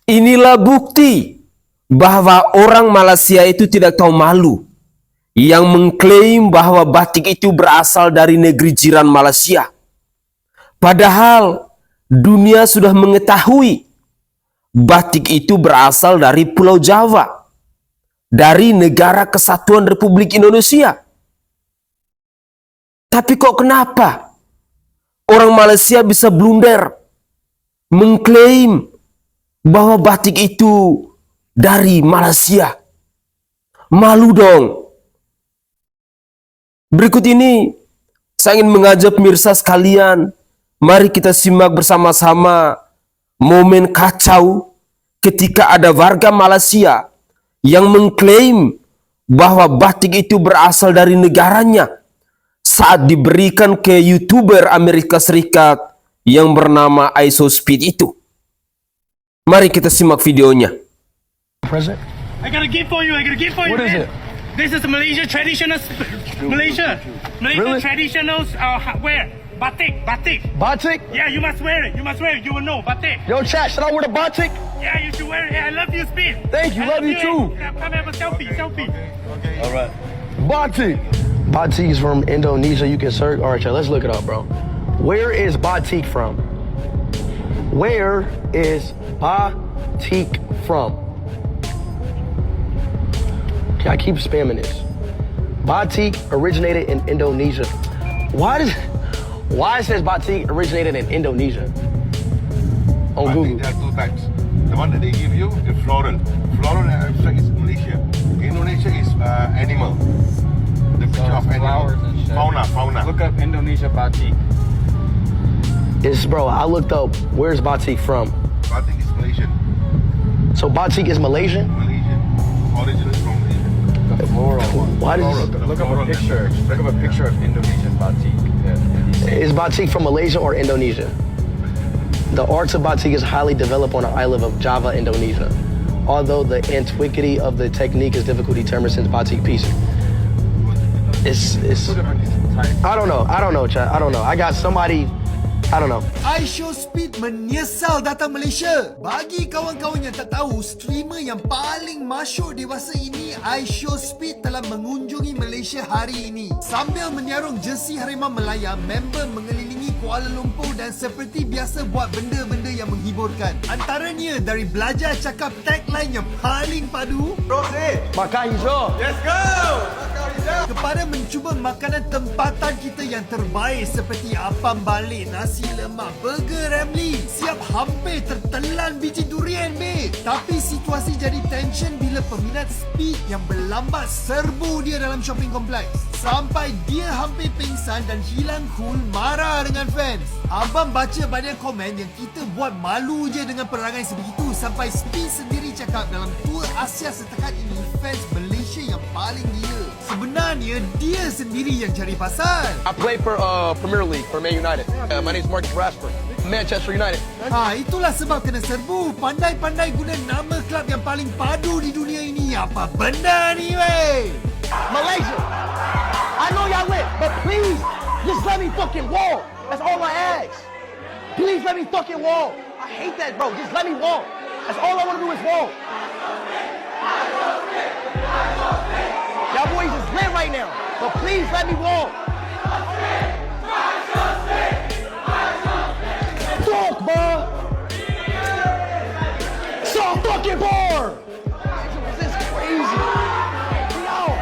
Inilah bukti bahwa orang Malaysia itu tidak tahu malu yang mengklaim bahwa batik itu berasal dari negeri jiran Malaysia. Padahal dunia sudah mengetahui batik itu berasal dari Pulau Jawa, dari Negara Kesatuan Republik Indonesia. Tapi kok kenapa orang Malaysia bisa blunder mengklaim bahwa batik itu dari Malaysia? Malu dong. Berikut ini saya ingin mengajak pemirsa sekalian, mari kita simak bersama-sama momen kacau ketika ada warga Malaysia yang mengklaim bahwa batik itu berasal dari negaranya saat diberikan ke YouTuber Amerika Serikat yang bernama ISOSpeed itu. Mari kita simak videonya. Present? I got a gift for you. What is it? This is Malaysia traditional. Malaysia Really? traditional wear. Batik. Batik? Yeah, you must wear it. You will know batik. Yo, chat, should I wear the batik? Yeah, you should wear it. Yeah, I love you, Speed. Thank you, I love you too. Come have a selfie. Batik. Batik is from Indonesia. You can search. All right, chat, let's look it up, bro. Where is batik from? Where is batik from? Okay, I keep spamming this. Batik originated in Indonesia. Why it says batik originated in Indonesia? On Google. There are two types. The one that they give you is floral. Floral and abstract is Malaysia. Indonesia is animal. The picture of animal. Flowers and shit. Fauna. Look up Indonesia batik. Bro, I looked up where's batik from. Batik is Malaysian. So batik is Malaysian? Malaysian. Originally from Malaysia. The floral one. Why does Look up a picture. Look up a picture of Indonesian batik. is batik from Malaysia or Indonesia? The art of batik is highly developed on the island of Java, Indonesia. Although the antiquity of the technique is difficult to determine since batik piece. It's I don't know, chat. I don't know. I got somebody, I don't know. ISOSpeed menyesal datang Malaysia. Bagi kawan-kawan yang tak tahu, streamer yang paling masyhur dewasa ini, ISOSpeed telah mengunjungi Malaysia hari ini. Sambil menyarung jersey Harimau Melaya, member mengelilingi Kuala Lumpur dan seperti biasa buat benda-benda yang menghiburkan. Antaranya dari belajar cakap tagline yang paling padu, Makan hijau. kepada mencuba makanan tempatan kita yang terbaik seperti apam balik, nasi lemak, burger Ramly. Siap hampir tertelan biji durian, babe. Tapi situasi jadi tension bila peminat Speed yang berlambat serbu dia dalam shopping kompleks. Sampai dia hampir pingsan dan hilang cool, marah dengan fans. Abang baca banyak komen yang kita buat malu je dengan perangai sebegitu, sampai Speed sendiri cakap dalam tour Asia setakat ini fans Malaysia yang paling gila. Sebenarnya dia sendiri yang cari pasal. I play for Premier League for Man United. My name is Marcus Rashford. Manchester United. Itulah sebab kena serbu. Pandai-pandai guna nama klub yang paling padu di dunia ini. Apa benda ni, wey? Malaysia. I know y'all lit, but please just let me fucking walk. That's all I ask. Please let me fucking walk. I hate that, bro. Just let me walk. That's all I want to do is walk. Y'all boys is lit right now, but please let me walk. Fuck, bro. So fucking bored. This is crazy. Be out.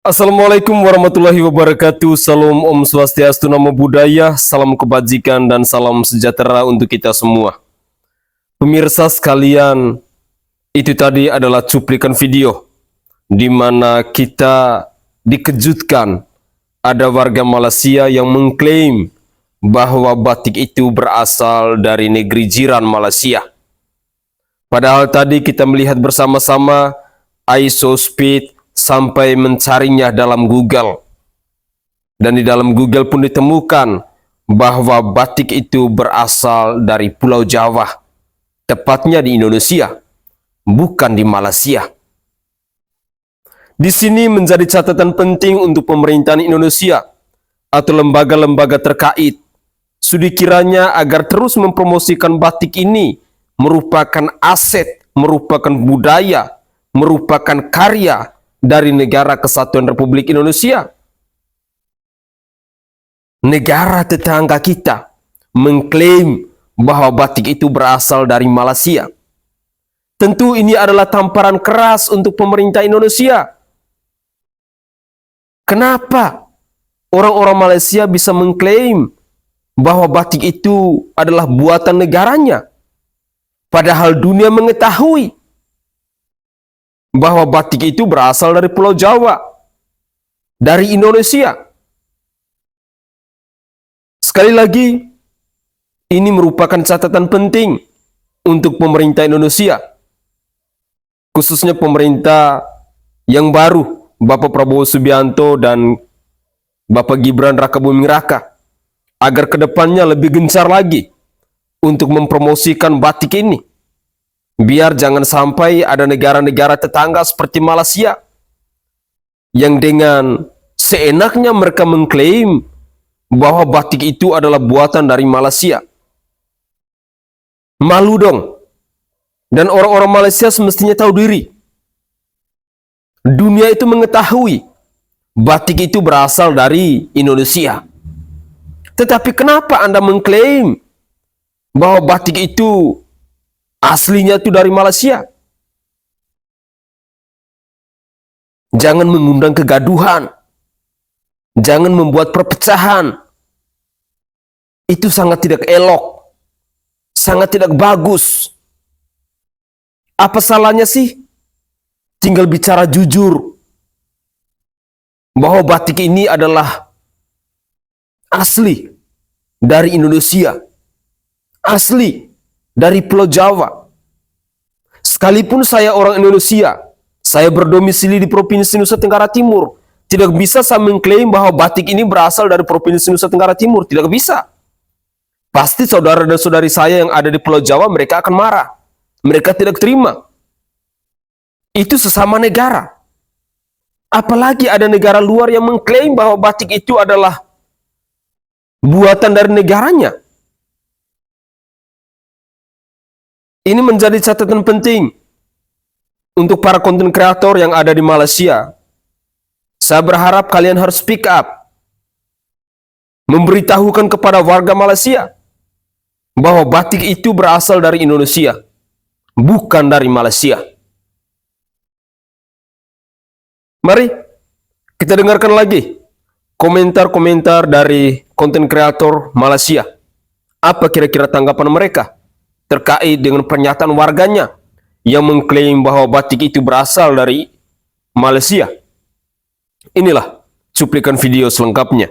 Assalamualaikum warahmatullahi wabarakatuh. Salam Om Swastiastu, Namo Buddhaya, salam kebajikan dan salam sejahtera untuk kita semua. Pemirsa sekalian, itu tadi adalah cuplikan video di mana kita dikejutkan ada warga Malaysia yang mengklaim bahwa batik itu berasal dari negeri jiran Malaysia. Padahal tadi kita melihat bersama-sama ISOSpeed sampai mencarinya dalam Google. Dan di dalam Google pun ditemukan bahwa batik itu berasal dari Pulau Jawa, tepatnya di Indonesia. bukan di Malaysia. Di sini menjadi catatan penting untuk pemerintahan Indonesia atau lembaga-lembaga terkait. Sudi kiranya agar terus mempromosikan batik ini merupakan aset, merupakan budaya, merupakan karya dari Negara Kesatuan Republik Indonesia. Negara tetangga kita mengklaim bahwa batik itu berasal dari Malaysia. Tentu ini adalah tamparan keras untuk pemerintah Indonesia. Kenapa orang-orang Malaysia bisa mengklaim bahwa batik itu adalah buatan negaranya? Padahal dunia mengetahui bahwa batik itu berasal dari Pulau Jawa, dari Indonesia. Sekali lagi, ini merupakan catatan penting untuk pemerintah Indonesia, khususnya pemerintah yang baru, Bapak Prabowo Subianto dan Bapak Gibran Rakabuming Raka, agar kedepannya lebih gencar lagi untuk mempromosikan batik ini. Biar jangan sampai ada negara-negara tetangga seperti Malaysia yang dengan seenaknya mereka mengklaim bahwa batik itu adalah buatan dari Malaysia. Malu dong. Dan orang-orang Malaysia semestinya tahu diri. Dunia itu mengetahui batik itu berasal dari Indonesia. Tetapi kenapa Anda mengklaim bahwa batik itu aslinya itu dari Malaysia? Jangan mengundang kegaduhan. Jangan membuat perpecahan. Itu sangat tidak elok. Sangat tidak bagus. Apa salahnya sih? Tinggal bicara jujur bahwa batik ini adalah asli dari Indonesia, asli dari Pulau Jawa. Sekalipun saya orang Indonesia, saya berdomisili di Provinsi Nusa Tenggara Timur, tidak bisa saya mengklaim bahwa batik ini berasal dari Provinsi Nusa Tenggara Timur. Tidak bisa. Pasti saudara dan saudari saya yang ada di Pulau Jawa, mereka akan marah. Mereka tidak terima. Itu sesama negara. Apalagi ada negara luar yang mengklaim bahwa batik itu adalah buatan dari negaranya. Ini menjadi catatan penting untuk para konten kreator yang ada di Malaysia. Saya berharap kalian harus speak up. Memberitahukan kepada warga Malaysia bahwa batik itu berasal dari Indonesia, bukan dari Malaysia. Mari kita dengarkan lagi komentar-komentar dari konten kreator Malaysia. Apa kira-kira tanggapan mereka terkait dengan pernyataan warganya yang mengklaim bahwa batik itu berasal dari Malaysia? Inilah cuplikan video selengkapnya.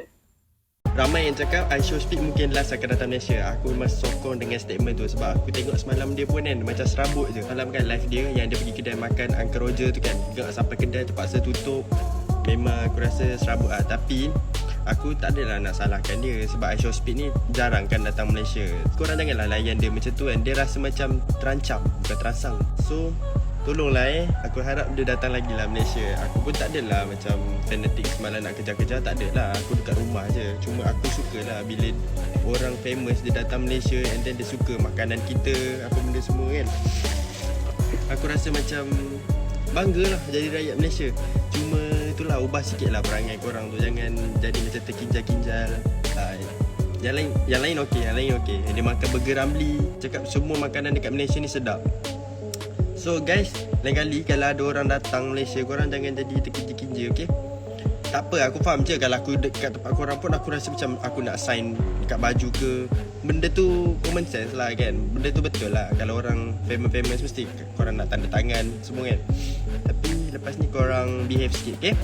Ramai yang cakap iShowSpeed mungkin last akan datang Malaysia. Aku memang sokong dengan statement tu sebab aku tengok semalam dia pun kan macam serabut je. Malam kan live dia yang dia pergi kedai makan Uncle Roger tu kan, tengok sampai kedai terpaksa tutup. Memang aku rasa serabut lah. Tapi aku tak adalah nak salahkan dia sebab iShowSpeed ni jarang kan datang Malaysia. Korang janganlah layan dia macam tu kan. Dia rasa macam terancam, bukan terangsang. So tolonglah aku harap dia datang lagi lah Malaysia. Aku pun tak adalah macam fanatik semalam nak kejar-kejar, tak adalah. Aku dekat rumah je. Cuma aku sukalah bila orang famous dia datang Malaysia and then dia suka makanan kita, apa benda semua kan. Aku rasa macam banggalah jadi rakyat Malaysia. Cuma itulah, ubah sikit lah perangai korang tu. Jangan jadi macam terkinjal-kinjal. Yang lain okey, yang lain okey. Dia makan burger Ramly, cakap semua makanan dekat Malaysia ni sedap. So guys, lain kali kalau ada orang datang Malaysia, korang jangan jadi terkinja-kinja, okay? Tak apa, aku faham je kalau aku dekat tempat korang pun aku rasa macam aku nak sign dekat baju ke. Benda tu common sense lah kan. Benda tu betul lah. Kalau orang famous mesti korang nak tanda tangan semua kan. Tapi lepas ni korang behave sikit, okay?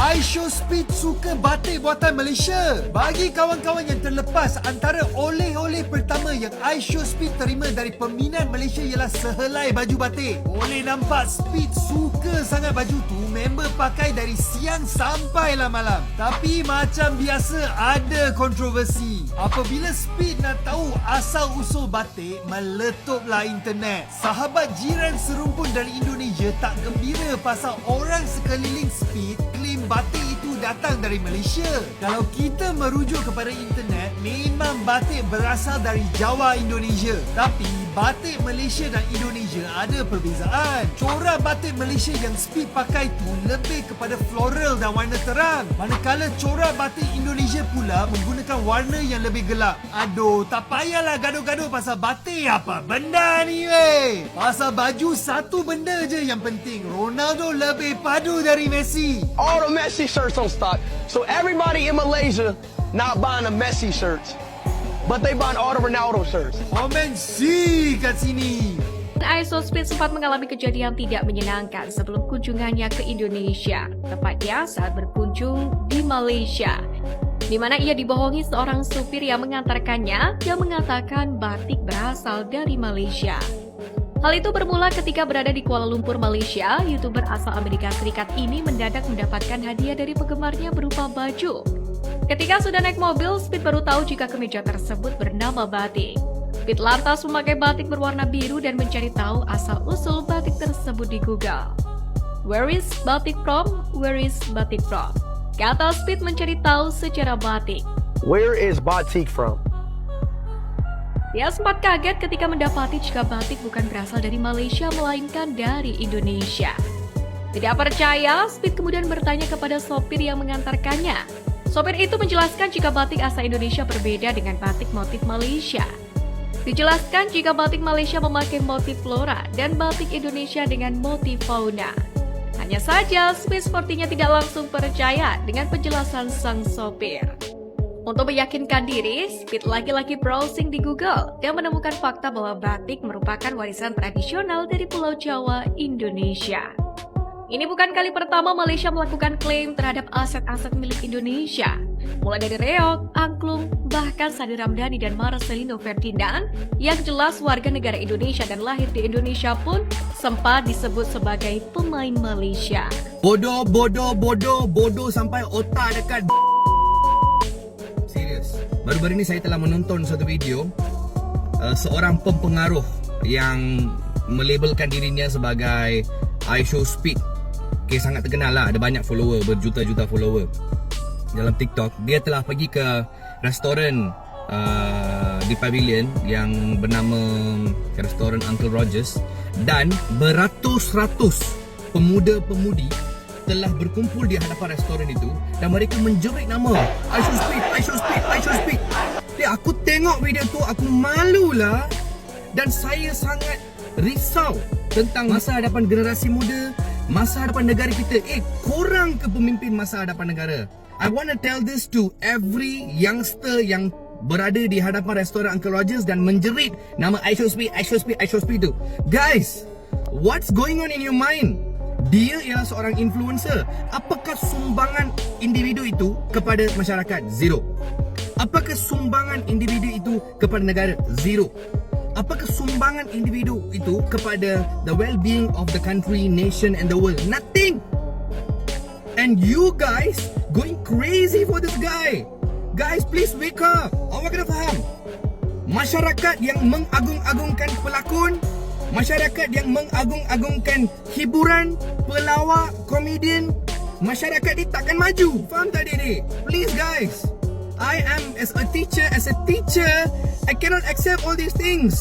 iShowSpeed suka batik buatan Malaysia. Bagi kawan-kawan yang terlepas, antara oleh-oleh pertama yang iShowSpeed terima dari peminat Malaysia ialah sehelai baju batik. Boleh nampak Speed suka sangat baju tu, member pakai dari siang sampailah malam. Tapi macam biasa ada kontroversi. Apabila Speed nak tahu asal-usul batik, meletuplah internet. Sahabat jiran serumpun dari Indonesia tak gembira pasal orang sekeliling Speed klaim batik itu datang dari Malaysia. Kalau kita merujuk kepada internet, memang batik berasal dari Jawa, Indonesia. Tapi batik Malaysia dan Indonesia ada perbezaan. Corak batik Malaysia yang Speed pakai tu lebih kepada floral dan warna terang, manakala corak batik Indonesia pula menggunakan warna yang lebih gelap. Aduh, tak payahlah gaduh-gaduh pasal batik apa benda ni weh. Pasal baju satu benda je yang penting, Ronaldo lebih padu dari Messi. All the Messi shirts on stock. So everybody in Malaysia not buying the Messi shirts, but they buying all the Ronaldo shirts. Komen si kat sini. iShowSpeed sempat mengalami kejadian tidak menyenangkan sebelum kunjungannya ke Indonesia, tepatnya saat berkunjung di Malaysia, di mana ia dibohongi seorang supir yang mengantarkannya yang mengatakan batik berasal dari Malaysia. Hal itu bermula ketika berada di Kuala Lumpur, Malaysia. YouTuber asal Amerika Serikat ini mendadak mendapatkan hadiah dari penggemarnya berupa baju. Ketika sudah naik mobil, Speed baru tahu jika kemeja tersebut bernama batik. Speed lantas memakai batik berwarna biru dan mencari tahu asal-usul batik tersebut di Google. Where is batik from? Where is batik from? Kata Speed mencari tahu secara batik. Where is batik from? Dia sempat kaget ketika mendapati jika batik bukan berasal dari Malaysia melainkan dari Indonesia. Tidak percaya, Speed kemudian bertanya kepada sopir yang mengantarkannya. Sopir itu menjelaskan jika batik asal Indonesia berbeda dengan batik motif Malaysia. Dijelaskan jika batik Malaysia memakai motif flora dan batik Indonesia dengan motif fauna. Hanya saja, Speed sepertinya tidak langsung percaya dengan penjelasan sang sopir. Untuk meyakinkan diri, Speed lagi-lagi browsing di Google dan menemukan fakta bahwa batik merupakan warisan tradisional dari Pulau Jawa, Indonesia. Ini bukan kali pertama Malaysia melakukan klaim terhadap aset-aset milik Indonesia. Mulai dari reog, angklung, bahkan Sadi Ramdhani dan Marcelino Ferdinand yang jelas warga negara Indonesia dan lahir di Indonesia pun sempat disebut sebagai pemain Malaysia. Bodoh sampai otak dekat. Serius. Baru-baru ini saya telah menonton satu video seorang pempengaruh yang melabelkan dirinya sebagai iShowSpeed. Okay, sangat terkenal lah, ada banyak follower, berjuta-juta follower dalam TikTok. Dia telah pergi ke restoran di Pavilion yang bernama restoran Uncle Rogers, dan beratus-ratus pemuda-pemudi telah berkumpul di hadapan restoran itu dan mereka menjerit nama iShowSpeed. Aku tengok video tu, aku malulah, dan saya sangat risau tentang masa hadapan generasi muda, masa hadapan negara kita. Korang ke pemimpin masa hadapan negara. I want to tell this to every youngster yang berada di hadapan restoran Uncle Rogers dan menjerit nama iShowSpeed tu. Guys, what's going on in your mind? Dia ialah seorang influencer. Apakah sumbangan individu itu kepada masyarakat? Zero. Apakah sumbangan individu itu kepada negara? Zero. Apakah sumbangan individu itu kepada the well-being of the country, nation and the world? Nothing. And you guys going crazy for this guy. Guys, please wake up. Awak kena faham. Masyarakat yang mengagung-agungkan pelakon, masyarakat yang mengagung-agungkan hiburan, pelawak, komedian, masyarakat ni takkan maju. Faham tak Dede? Please guys. I am as a teacher, I cannot accept all these things.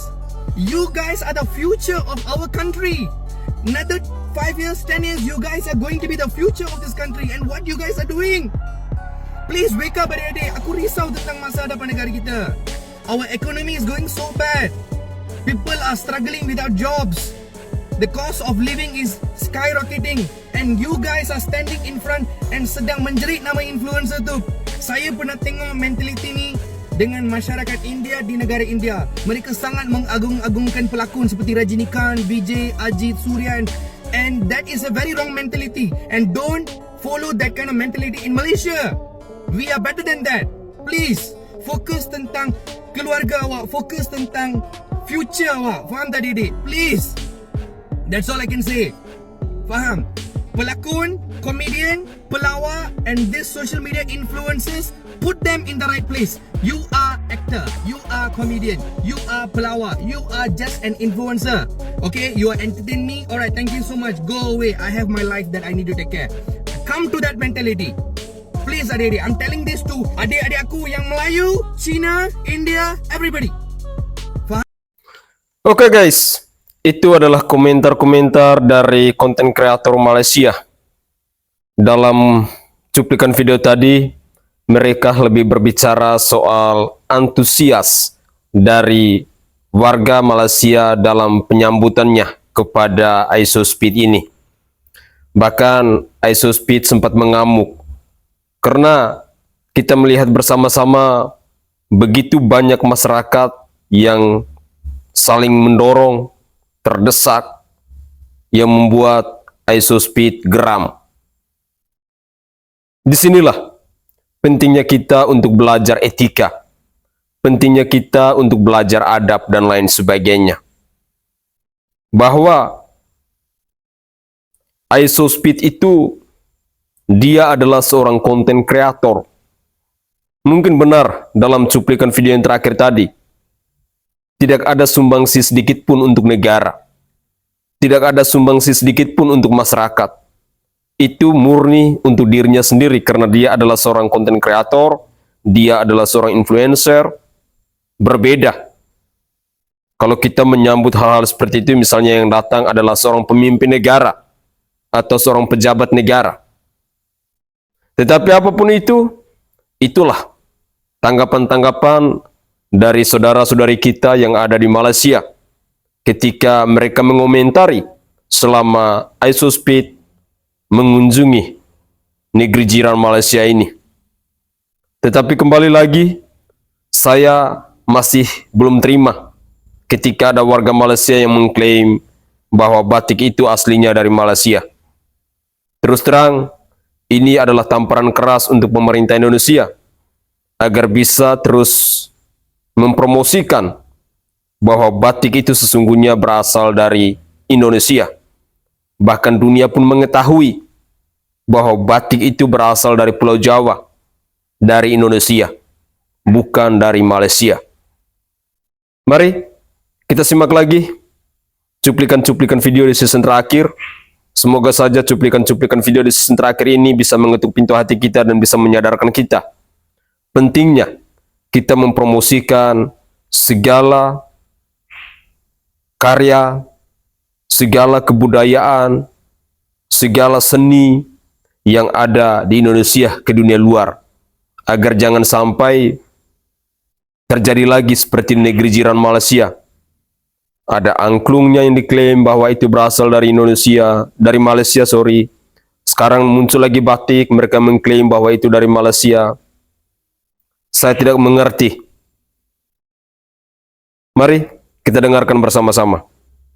You guys are the future of our country. Another 5 years, 10 years, you guys are going to be the future of this country. And what you guys are doing? Please wake up adik-adik. Aku risau tentang masa hadapan negara kita. Our economy is going so bad. People are struggling without jobs. The cost of living is skyrocketing. And you guys are standing in front and sedang menjerit nama influencer tu. Saya pernah tengok mentaliti ni dengan masyarakat India di negara India. Mereka sangat mengagung-agungkan pelakon seperti Rajinikanth, Vijay, Ajit, Surya, and that is a very wrong mentality. And don't follow that kind of mentality in Malaysia. We are better than that. Please fokus tentang keluarga awak, fokus tentang future awak. Faham tak Didik? Please. That's all I can say. Faham? Pelakon, comedian, pelawak and this social media influencers, put them in the right place. You are actor, you are comedian, you are pelawak, you are just an influencer. Okay, you are entertaining me. Alright, thank you so much. Go away. I have my life that I need to take care. Come to that mentality. Please adik-adik, I'm telling this to adik-adik aku yang Melayu, Cina, India, everybody. Oke guys, itu adalah komentar-komentar dari konten kreator Malaysia. Dalam cuplikan video tadi, mereka lebih berbicara soal antusias dari warga Malaysia dalam penyambutannya kepada Isospeed ini. Bahkan Isospeed sempat mengamuk karena kita melihat bersama-sama begitu banyak masyarakat yang saling mendorong, terdesak, yang membuat Isospeed geram. Disinilah pentingnya kita untuk belajar etika, pentingnya kita untuk belajar adab dan lain sebagainya. Bahwa Isospeed itu dia adalah seorang konten kreator. Mungkin benar dalam cuplikan video yang terakhir tadi, tidak ada sumbangsi sedikit pun untuk negara. Tidak ada sumbangsi sedikit pun untuk masyarakat. Itu murni untuk dirinya sendiri karena dia adalah seorang konten kreator, dia adalah seorang influencer. Berbeda kalau kita menyambut hal-hal seperti itu, misalnya yang datang adalah seorang pemimpin negara atau seorang pejabat negara. Tetapi apapun itu, itulah tanggapan-tanggapan dari saudara-saudari kita yang ada di Malaysia ketika mereka mengomentari selama Isospeed mengunjungi negeri jiran Malaysia ini. Tetapi kembali lagi, saya masih belum terima ketika ada warga Malaysia yang mengklaim bahwa batik itu aslinya dari Malaysia. Terus terang, ini adalah tamparan keras untuk pemerintah Indonesia agar bisa terus mempromosikan bahwa batik itu sesungguhnya berasal dari Indonesia. Bahkan dunia pun mengetahui bahwa batik itu berasal dari Pulau Jawa, dari Indonesia, bukan dari Malaysia. Mari kita simak lagi cuplikan-cuplikan video di season terakhir. Semoga saja cuplikan-cuplikan video di season terakhir ini bisa mengetuk pintu hati kita dan bisa menyadarkan kita pentingnya kita mempromosikan segala karya, segala kebudayaan, segala seni yang ada di Indonesia ke dunia luar, agar jangan sampai terjadi lagi seperti negeri jiran Malaysia. Ada angklungnya yang diklaim bahwa itu berasal dari Indonesia, dari Malaysia, sorry. Sekarang muncul lagi batik, mereka mengklaim bahwa itu dari Malaysia. Saya tidak mengerti. Mari kita dengarkan bersama-sama.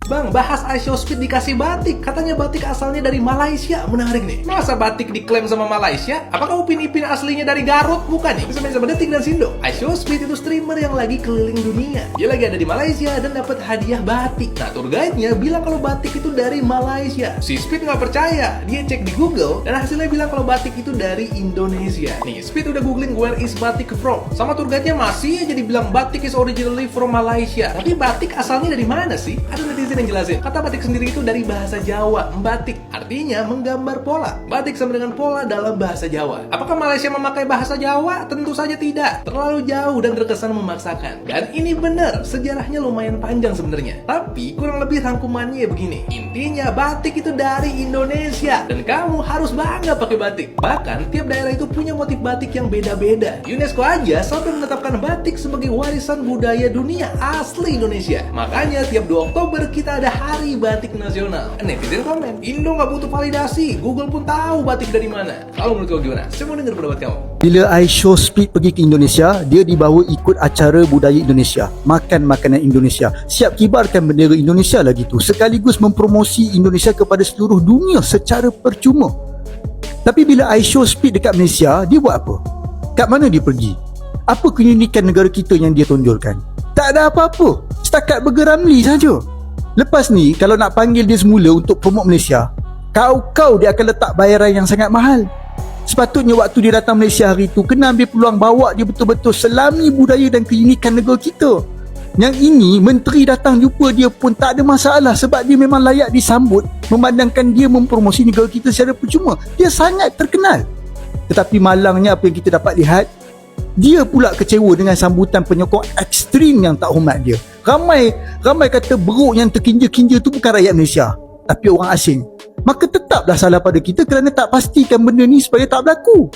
Bang, bahas Isospeed dikasih batik. Katanya batik asalnya dari Malaysia. Menarik nih. Masa batik diklaim sama Malaysia? Apakah Upin Ipin aslinya dari Garut? Bukan nih. Sama-sama Detik dan Sindo. Isospeed itu streamer yang lagi keliling dunia. Dia lagi ada di Malaysia dan dapat hadiah batik. Nah, tour guide-nya bilang kalau batik itu dari Malaysia. Si Speed nggak percaya. Dia cek di Google dan hasilnya bilang kalau batik itu dari Indonesia. Nih, Speed udah googling where is batik from. Sama tour guide-nya masih aja dibilang batik is originally from Malaysia. Tapi batik asalnya dari mana sih? Ada netizen yang jelasin. Kata batik sendiri itu dari bahasa Jawa, batik artinya menggambar pola. Batik sama dengan pola dalam bahasa Jawa. Apakah Malaysia memakai bahasa Jawa? Tentu saja tidak. Terlalu jauh dan terkesan memaksakan. Dan ini benar, sejarahnya lumayan panjang sebenarnya. Tapi kurang lebih rangkumannya begini. Intinya batik itu dari Indonesia dan kamu harus bangga pakai batik. Bahkan tiap daerah itu punya motif batik yang beda-beda. UNESCO aja sampai menetapkan batik sebagai warisan budaya dunia asli Indonesia. Makanya tiap 2 Oktober kita ada Hari Batik Nasional. Netizen komen, Indo nggak butuh validasi, Google pun tahu batik dari mana. Kalau menurut kau gimana? Saya mau dengar pendapat kamu. Bila Isospeed pergi ke Indonesia, dia dibawa ikut acara budaya Indonesia, makan makanan Indonesia, siap kibarkan bendera Indonesia lagi tu, sekaligus mempromosi Indonesia kepada seluruh dunia secara percuma. Tapi bila I show speed dekat Malaysia, dia buat apa? Kat mana dia pergi? Apa keunikan negara kita yang dia tonjolkan? Tak ada apa-apa. Setakat Burger Ramli saja. Lepas ni, kalau nak panggil dia semula untuk promote Malaysia, kau dia akan letak bayaran yang sangat mahal. Sepatutnya waktu dia datang Malaysia hari tu, kena ambil peluang bawa dia betul-betul selami budaya dan keunikan negara kita. Yang ini, menteri datang jumpa dia pun tak ada masalah sebab dia memang layak disambut, memandangkan dia mempromosi negara kita secara percuma. Dia sangat terkenal. Tetapi malangnya apa yang kita dapat lihat, dia pula kecewa dengan sambutan penyokong ekstrim yang tak hormat dia. Ramai kata beruk yang terkinja-kinja tu bukan rakyat Malaysia, tapi orang asing. Maka tetaplah salah pada kita kerana tak pastikan benda ni supaya tak berlaku.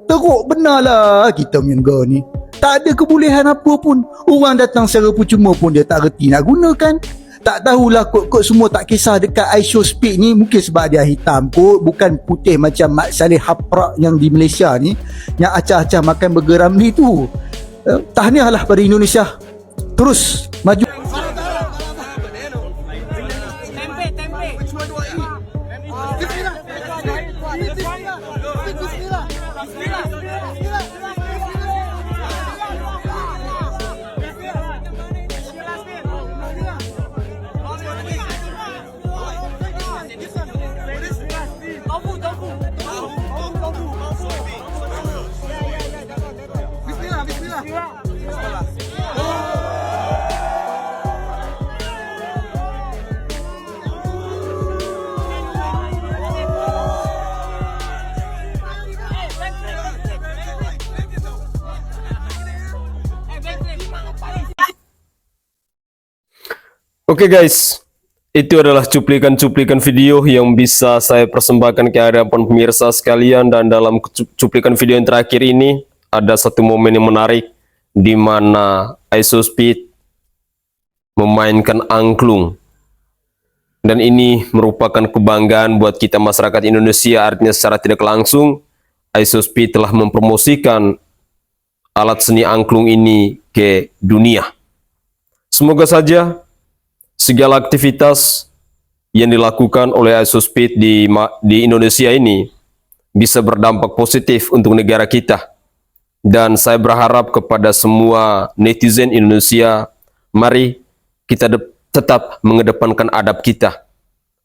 Teruk benarlah kita punya negara ni. Tak ada kebolehan apa pun. Orang datang secara percuma pun dia tak reti nak gunakan. Tak tahulah kod-kod semua tak kisah dekat I show speed ni. Mungkin sebab dia hitam kot, bukan putih macam Mat Saleh Haprak yang di Malaysia ni, yang acah-acah makan Burger Ramli tu. Tahniahlah pada Indonesia. Terus maju. Oke guys, itu adalah cuplikan-cuplikan video yang bisa saya persembahkan ke hadapan pemirsa sekalian. Dan dalam cuplikan video yang terakhir ini ada satu momen yang menarik di mana I show speed memainkan angklung. Dan ini merupakan kebanggaan buat kita masyarakat Indonesia. Artinya secara tidak langsung I show speed telah mempromosikan alat seni angklung ini ke dunia. Semoga saja segala aktivitas yang dilakukan oleh I show speed di Indonesia ini bisa berdampak positif untuk negara kita. Dan saya berharap kepada semua netizen Indonesia, mari kita tetap mengedepankan adab kita,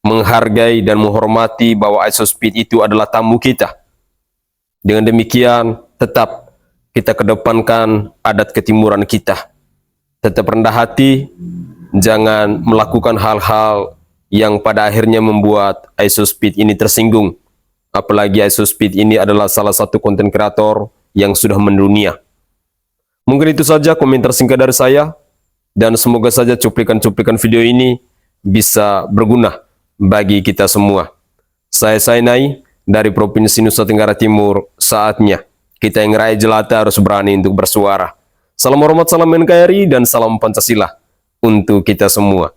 menghargai dan menghormati bahwa I show speed itu adalah tamu kita. Dengan demikian, tetap kita kedepankan adat ketimuran kita. Tetap rendah hati, jangan melakukan hal-hal yang pada akhirnya membuat I show speed ini tersinggung. Apalagi I show speed ini adalah salah satu konten kreator yang sudah mendunia. Mungkin itu saja komentar singkat dari saya. Dan semoga saja cuplikan-cuplikan video ini bisa berguna bagi kita semua. Saya Sainai dari Provinsi Nusa Tenggara Timur. Saatnya kita yang rakyat jelata harus berani untuk bersuara. Salam hormat, salam NKRI, dan salam Pancasila untuk kita semua.